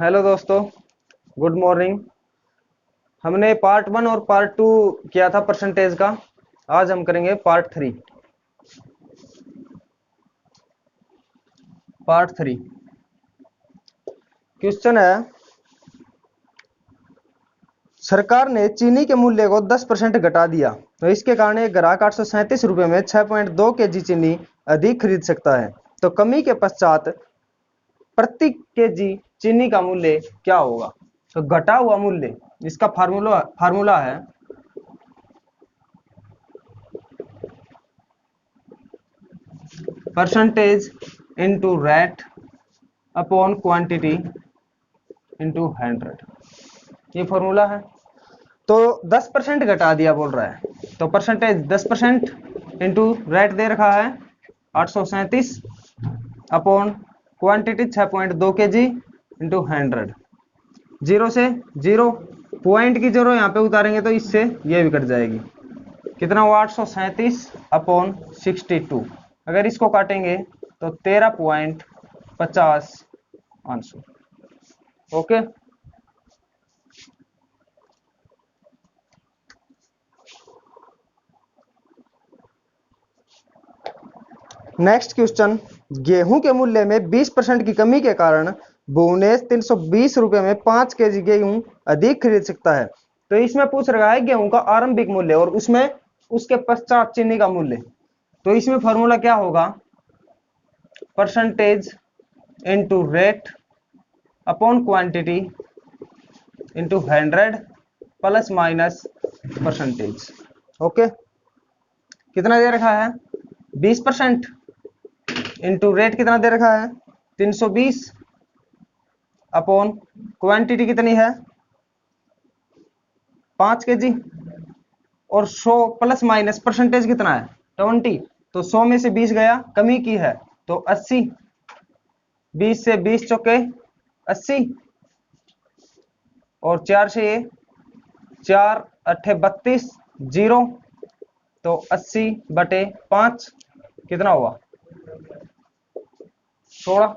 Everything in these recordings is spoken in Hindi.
हेलो दोस्तों, गुड मॉर्निंग। हमने पार्ट 1 और पार्ट 2 किया था परसेंटेज का। आज हम करेंगे पार्ट 3। क्वेश्चन है, सरकार ने चीनी के मूल्य को 10% घटा दिया, तो इसके कारण एक ग्राहक 837 रुपये में 6.2 केजी चीनी अधिक खरीद सकता है। तो कमी के पश्चात प्रति केजी चीनी का मूल्य क्या होगा? तो घटा हुआ मूल्य, इसका फार्मूला है percentage into rate upon quantity into 100। ये फॉर्मूला है। तो 10% घटा दिया बोल रहा है, तो परसेंटेज 10% इंटू रेट दे रखा है 837 upon quantity 6.2 KG into 100। Zero से जीरो, पॉइंट की जीरो यहाँ पे उतारेंगे तो इससे ये भी कट जाएगी। कितना हुआ? 837 अपॉन 62। अगर इसको काटेंगे तो 13.50 आंसर। ओके। नेक्स्ट क्वेश्चन, गेहूं के मूल्य में 20% की कमी के कारण भुवनेश 320 रुपए में 5 केजी गेहूं अधिक खरीद सकता है। तो इसमें पूछ रहा है गेहूं का आरंभिक मूल्य और उसमें उसके पश्चात चीनी का मूल्य। तो इसमें फॉर्मूला क्या होगा? Percentage into rate upon quantity into 100 plus minus percentage. Okay. कितना दे रखा है? 20% इंटू रेट कितना दे रखा है? 320 अपॉन क्वांटिटी कितनी है? 5 केजी और 100 प्लस माइनस परसेंटेज कितना है? 20। तो 100 में से 20 गया, कमी की है तो 80। 20 से 20 चौके 80 और 4 से 4 अट्ठे 32 जीरो, तो 80/5 कितना हुआ? 16।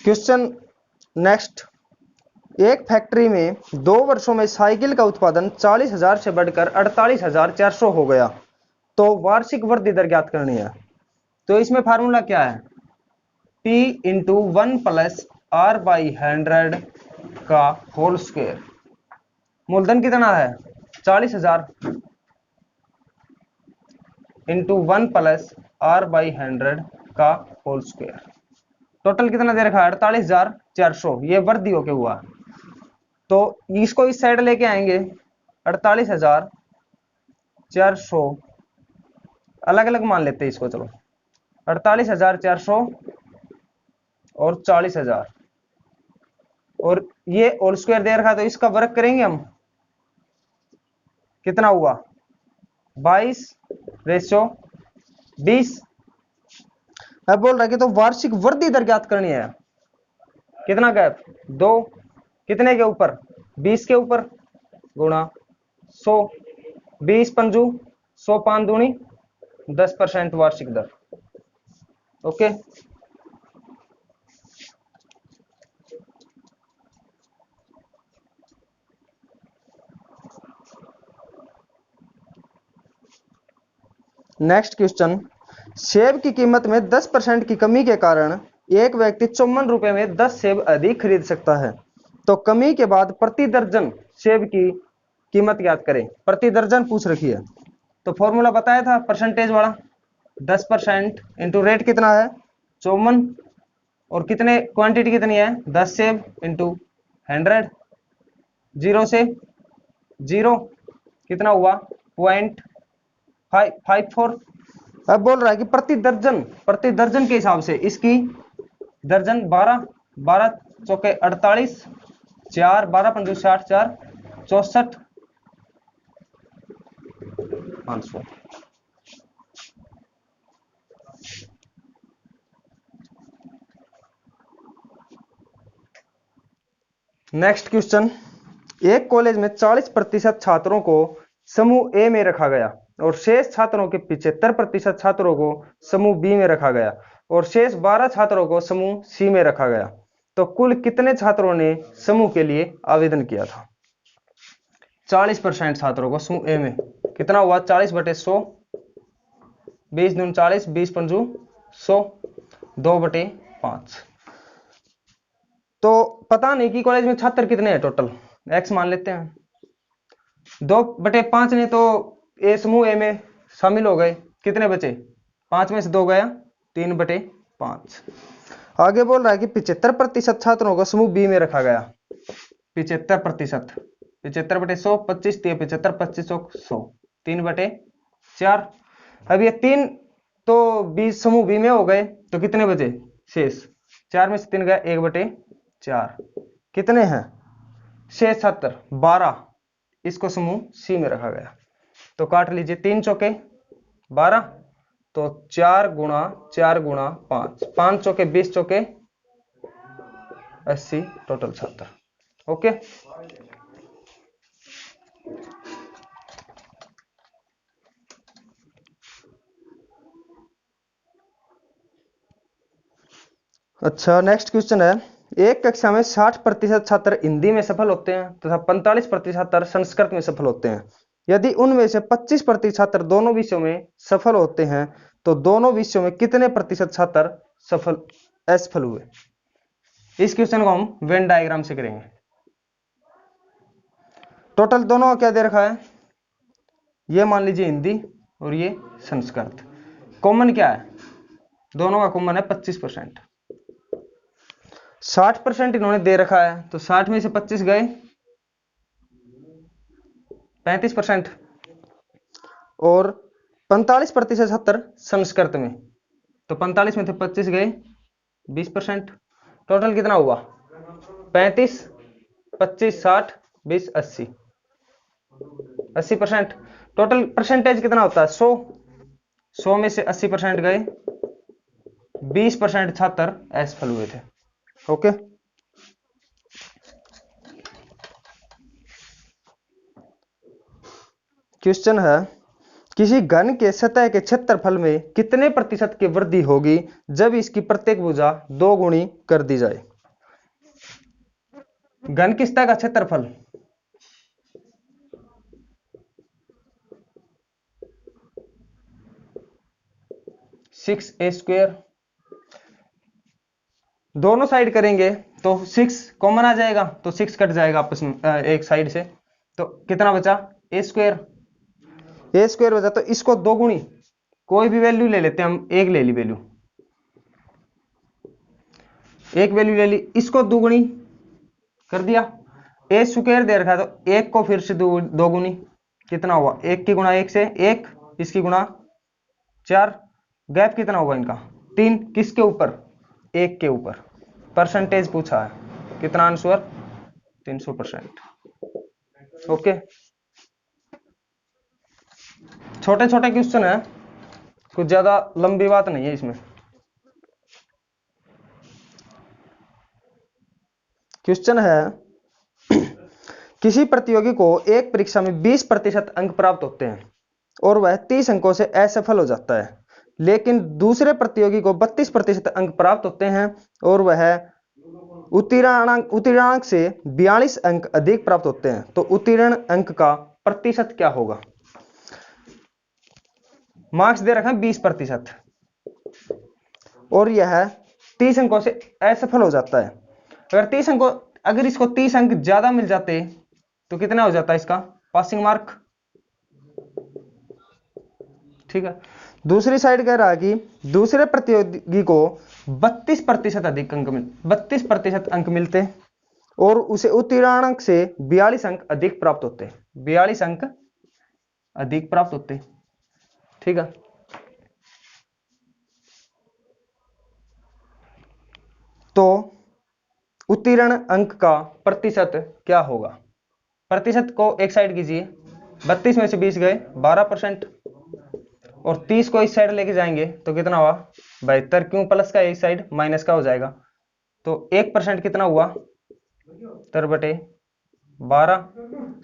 क्वेश्चन नेक्स्ट, एक फैक्ट्री में 2 वर्षों में साइकिल का उत्पादन 40,000 से बढ़कर 48,400 हो गया, तो वार्षिक वृद्धि दर ज्ञात करनी है। तो इसमें फार्मूला क्या है? P into 1 plus R by 100 का होल स्क्वायर। मूलधन कितना है? 40,000 इंटू 1 प्लस R बाई 100 का होल स्क्वायर। टोटल कितना दे रखा है? 48,400। ये वृद्धि होके हुआ, तो इसको इस साइड लेके आएंगे। 48,400 अलग अलग मान लेते हैं इसको। चलो 48,400 और 40,000 और ये होल स्क्वायर दे रखा, तो इसका वर्ग करेंगे हम। कितना हुआ? 22/20। अब बोल रहा है कि तो वार्षिक वृद्धि दर ज्ञात करनी है। कितना गैप? 2। कितने के ऊपर? 20 के ऊपर गुणा 100। 20 पंजू 100 पांच दूनी 10% वार्षिक दर। ओके। नेक्स्ट क्वेश्चन, सेब की कीमत में 10% की कमी के कारण एक व्यक्ति 54 रुपए में 10 सेब अधिक खरीद सकता है। तो कमी के बाद प्रति दर्जन सेब की कीमत ज्ञात करें। प्रति दर्जन पूछ रखी है, तो फॉर्मूला बताया था परसेंटेज वाला। 10% इंटू रेट कितना है? 54 और कितने क्वांटिटी कितनी है? 10 सेब इंटू 100। जीरो से जीरो कितना हुआ? 0.554। अब बोल रहा है कि प्रति दर्जन के हिसाब से इसकी दर्जन 12 12 चौके 48 4 12 पंजे 60 4 64 आंसर। नेक्स्ट क्वेश्चन, एक कॉलेज में 40% छात्रों को समूह ए में रखा गया और शेष छात्रों के 75% छात्रों को समूह बी में रखा गया और शेष 12 छात्रों को समूह सी में रखा गया, तो कुल कितने छात्रों ने समूह के लिए आवेदन किया था? 40% छात्रों को समूह ए में, कितना हुआ 40/100, 20 दूनी 40, 20 पंजू 100, 2/5। तो पता नहीं कि कॉलेज में छात्र कितने हैं टोटल, एक्स मान लेते हैं। 2/5 ने तो ए समूह ए में शामिल हो गए, कितने बचे? 5 में से 2 गया, 3/5। आगे बोल रहा है कि 75% छात्रों को समूह बी में रखा गया। 75%, 75/100, 25 3 75, 25 100, 3/4। अब ये 3 तो 20 समूह बी में हो गए, तो कितने बचे शेष? 4 में से 3 गया, 1/4। कितने हैं शेष छात्र? 12। इसको समूह सी में रखा गया, तो काट लीजिए, 3 चौके 12, तो 4 गुणा 4 गुणा 5, 5 चौके 20 चौके 80 टोटल छात्र। ओके, अच्छा नेक्स्ट क्वेश्चन है, एक कक्षा में 60% छात्र हिंदी में सफल होते हैं तथा 45% छात्र संस्कृत में सफल होते हैं। यदि उनमें से 25% छात्र दोनों विषयों में सफल होते हैं तो दोनों विषयों में कितने प्रतिशत छात्र असफल हुए? इस क्वेश्चन को हम वेन डायग्राम से करेंगे। टोटल दोनों का क्या दे रखा है? ये मान लीजिए हिंदी और ये संस्कृत। कॉमन क्या है? दोनों का कॉमन है 25%। 60% इन्होंने दे रखा है, तो 60 में से 25 गए, 35%। और 45% छात्र संस्कृत में, तो 45 में से 25 गए, 20%। टोटल कितना हुआ? 35, 25, 60, 20, 80, 80%। टोटल परसेंटेज कितना होता है? 100। 100 में से 80% गए, 20% छात्र असफल हुए थे। ओके, क्वेश्चन है, किसी घन के सतह के क्षेत्रफल में कितने प्रतिशत की वृद्धि होगी जब इसकी प्रत्येक भुजा 2 गुणी कर दी जाए? घन की सतह का क्षेत्रफल, (6a²) दोनों साइड करेंगे तो 6 कॉमन आ जाएगा, तो 6 कट जाएगा आपस में एक साइड से, तो कितना बचा? a²। a² बचा, तो इसको 2 गुणी, कोई भी वैल्यू ले लेते हैं हम, एक ले ली वैल्यू, एक वैल्यू ले ली, इसको 2 गुणी कर दिया। a² दे रखा है तो एक को फिर से 2 गुणी, कितना हुआ? 1 की गुणा 1 से 1, इसकी गुणा 4, गैप कितना होगा इनका? 3। किसके ऊपर? 1 के ऊपर। परसेंटेज पूछा है, कितना आंसर? 300%। ओके, छोटे छोटे क्वेश्चन है, कुछ ज्यादा लंबी बात नहीं है इसमें। क्वेश्चन है, किसी प्रतियोगी को एक परीक्षा में 20% अंक प्राप्त होते हैं और वह 30 अंकों से असफल हो जाता है, लेकिन दूसरे प्रतियोगी को 32% अंक प्राप्त होते हैं और वह उत्तीर्णांक से 42 अंक अधिक प्राप्त होते हैं, तो उत्तीर्ण अंक का प्रतिशत क्या होगा? मार्क्स दे रखा है 20% और यह 30 अंकों से असफल हो जाता है। अगर इसको 30 अंक ज्यादा मिल जाते तो कितना हो जाता है इसका पासिंग मार्क? ठीक है, दूसरी साइड कह रहा है कि दूसरे प्रतियोगी को 32% अधिक अंक 32% अंक मिलते और उसे उत्तीर्णांक से 42 अंक अधिक प्राप्त होते, 42 अंक अधिक प्राप्त होते। ठीक है, तो उत्तीर्ण अंक का प्रतिशत क्या होगा? प्रतिशत को एक साइड कीजिए, 32 में से 20 गए, 12%, और 30 को इस साइड लेके जाएंगे तो कितना हुआ? 72। क्यों प्लस का इस साइड माइनस का हो जाएगा, तो 1% कितना हुआ? 73/12।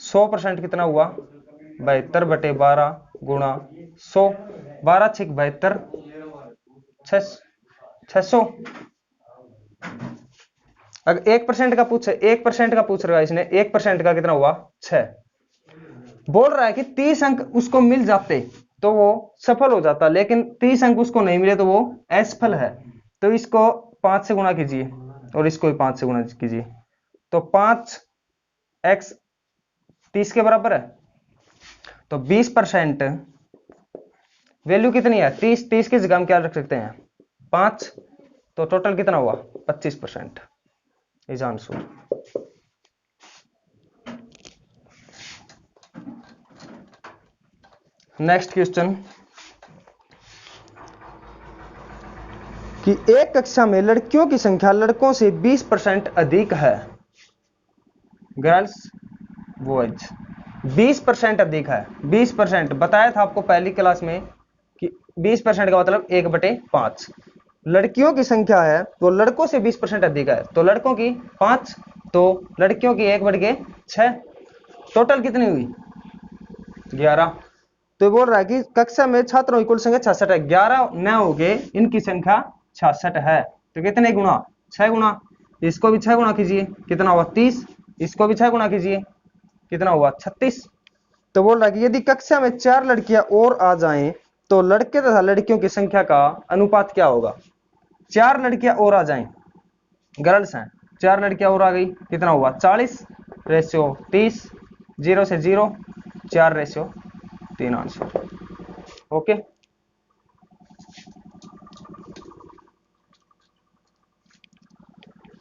100% कितना हुआ? 72/12 गुणा 100, 12 6 72, 600। अगर 1% का पूछ 1% का पूछ रहा है इसने, 1% का कितना हुआ 6। बोल रहा है कि 30 अंक उसको मिल जाते तो वो सफल हो जाता, लेकिन 30 अंक उसको नहीं मिले तो वो असफल है। तो इसको 5 से गुणा कीजिए और इसको भी 5 से गुणा कीजिए, तो 5x 30 के बराबर है। तो 20% वैल्यू कितनी है 30, 30 की जगह हम क्या रख सकते हैं 5, तो टोटल कितना हुआ 25% इज आंसर। नेक्स्ट क्वेश्चन कि एक कक्षा में लड़कियों की संख्या लड़कों से 20% अधिक है, गर्ल्स बॉयज 20% अधिक है। 20% बताया था आपको पहली क्लास में कि 20% का मतलब 1/5। लड़कियों की संख्या है तो लड़कों से 20% अधिक है, तो लड़कों की 5, तो लड़कियों की 1/6, टोटल कितनी हुई 11। तो बोल रहा है कि कक्षा में छात्रों की कुल संख्या 66 है, 11 न हो गए इनकी संख्या 66 है, तो कितने गुणा 6 गुणा, इसको भी 6 गुणा कीजिए कितना हुआ 30, इसको भी 6 गुणा कीजिए कितना हुआ 36। तो बोल रहा है कि यदि कक्षा में 4 लड़कियां और आ जाएं तो लड़के तथा लड़कियों की संख्या का अनुपात क्या होगा। 4 लड़कियां और आ जाएं, गर्ल्स हैं, 4 लड़कियां और आ गई कितना हुआ 40/30, 0 से 0, 4/3 आंसर। ओके,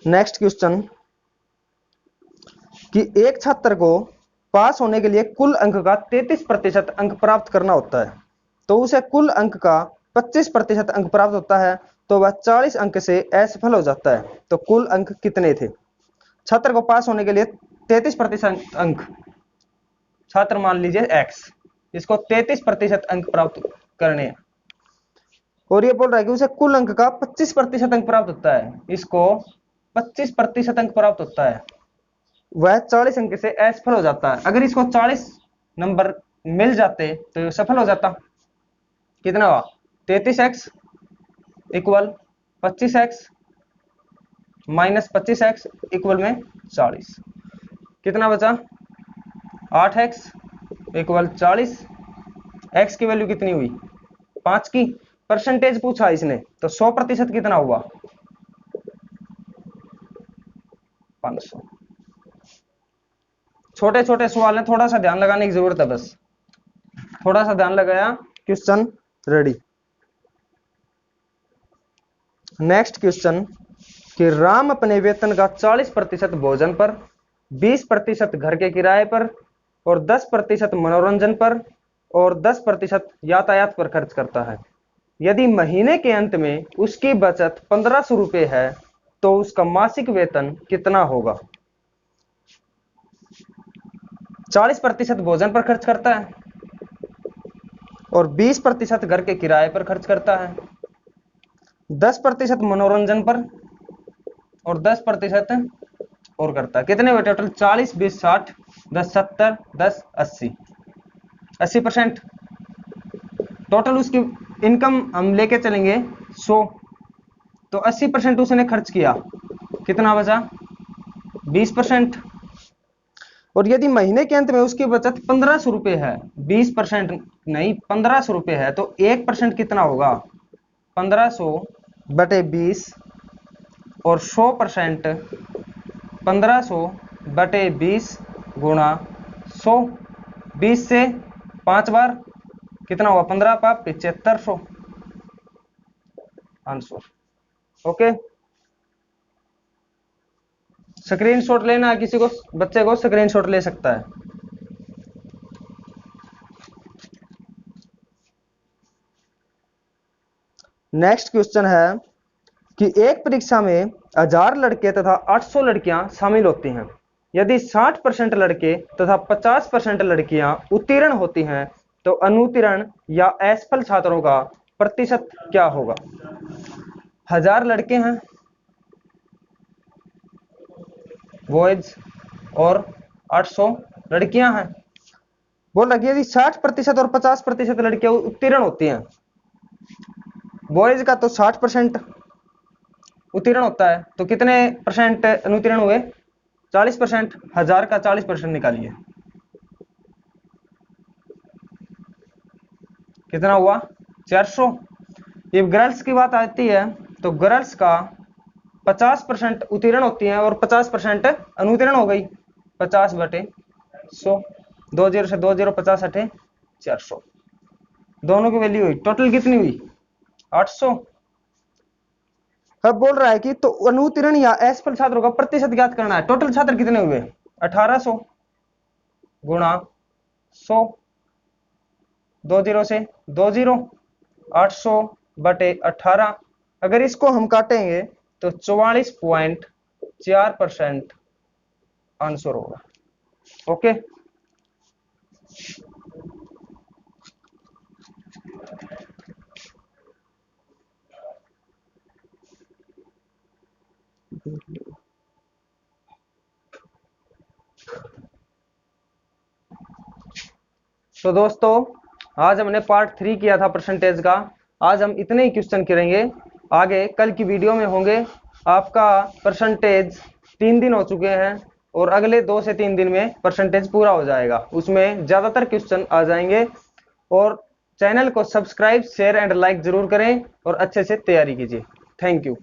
नेक्स्ट क्वेश्चन कि एक छात्र को पास होने के लिए कुल अंक का 33% अंक प्राप्त करना होता है, तो उसे कुल अंक का 25% अंक प्राप्त होता है, तो वह 40 अंक से असफल हो जाता है, तो कुल अंक कितने थे। छात्र को पास होने के लिए 33% अंक, छात्र मान लीजिए x, इसको 33% अंक प्राप्त करने हैं, और ये बोल रहा है कि उसे कुल अंक का 25% अंक प्राप्त होता है, इसको 25% अंक प्राप्त होता है, वह 40 अंक से असफल हो जाता है। अगर इसको 40 नंबर मिल जाते तो सफल हो जाता। कितना हुआ 33x equal 25x minus 25x equal में 40, कितना बचा 8x इक्वल 40, x की वैल्यू कितनी हुई 5 की, परसेंटेज पूछा इसने तो 100% कितना हुआ 500। छोटे छोटे सवाल है, थोड़ा सा ध्यान लगाने की जरूरत है, बस थोड़ा सा ध्यान लगाया क्वेश्चन रेडी। नेक्स्ट क्वेश्चन कि राम अपने वेतन का 40% भोजन पर, 20% घर के किराए पर और 10% मनोरंजन पर और 10% यातायात पर खर्च करता है। यदि महीने के अंत में उसकी बचत 1500 रुपये है तो उसका मासिक वेतन कितना होगा। 40% भोजन पर खर्च करता है और 20% घर के किराए पर खर्च करता है, 10% मनोरंजन पर और 10% और करता है। कितने हुए टोटल 40 20 60 10 70 10 80, 80% टोटल उसकी इनकम हम लेके चलेंगे 100, तो 80% उसने खर्च किया, कितना बचा 20%। और यदि महीने के अंत में उसकी बचत 1500 रुपये है, 20% नहीं 1500 रुपये है, तो 1% कितना होगा 1500/20 और 100% 1500/20 गुणा 100, 20 से 5 बार कितना हुआ 15 पाप 7500 आंसर। ओके, स्क्रीनशॉट लेना है किसी को, बच्चे को स्क्रीनशॉट ले सकता है। नेक्स्ट क्वेश्चन है कि एक परीक्षा में 1000 लड़के तथा 800 लड़कियां शामिल होती हैं। यदि 60% लड़के तथा 50% लड़कियां उत्तीर्ण होती हैं तो अनुत्तीर्ण या असफल छात्रों का प्रतिशत क्या होगा। 1000 लड़के हैं बॉयज और 800 लड़कियां हैं। बोल रहा कि यदि 60% और 50% लड़कियां उत्तीर्ण होती हैं, बॉयज का तो 60% उत्तीर्ण होता है, तो कितने परसेंट अनुत्तीर्ण हुए? 40%। 1000 का 40% निकालिए, कितना हुआ? 400। ये गर्ल्स की बात आती है तो गर्ल्स का 50% उत्तीर्ण होती हैं और 50% अनुत्तीर्ण हो गई। 50/100, 20 से 20 50 अठे 400, दोनों की वैल्यू हुई टोटल कितनी हुई? 800। अब बोल रहा है कि तो अनुत्तीर्ण या असफल छात्रों का प्रतिशत ज्ञात करना है। टोटल छात्र कितने हुए? 1800 गुणा 100, 20 से 20, 800/18। अगर इसको हम काटेंगे तो 44.4% आंसर होगा। ओके, तो दोस्तों आज हमने पार्ट 3 किया था परसेंटेज का। आज हम इतने ही क्वेश्चन करेंगे, आगे कल की वीडियो में होंगे। आपका परसेंटेज 3 दिन हो चुके हैं और अगले 2 से 3 दिन में परसेंटेज पूरा हो जाएगा, उसमें ज्यादातर क्वेश्चन आ जाएंगे। और चैनल को सब्सक्राइब, शेयर एंड लाइक जरूर करें और अच्छे से तैयारी कीजिए। Thank you.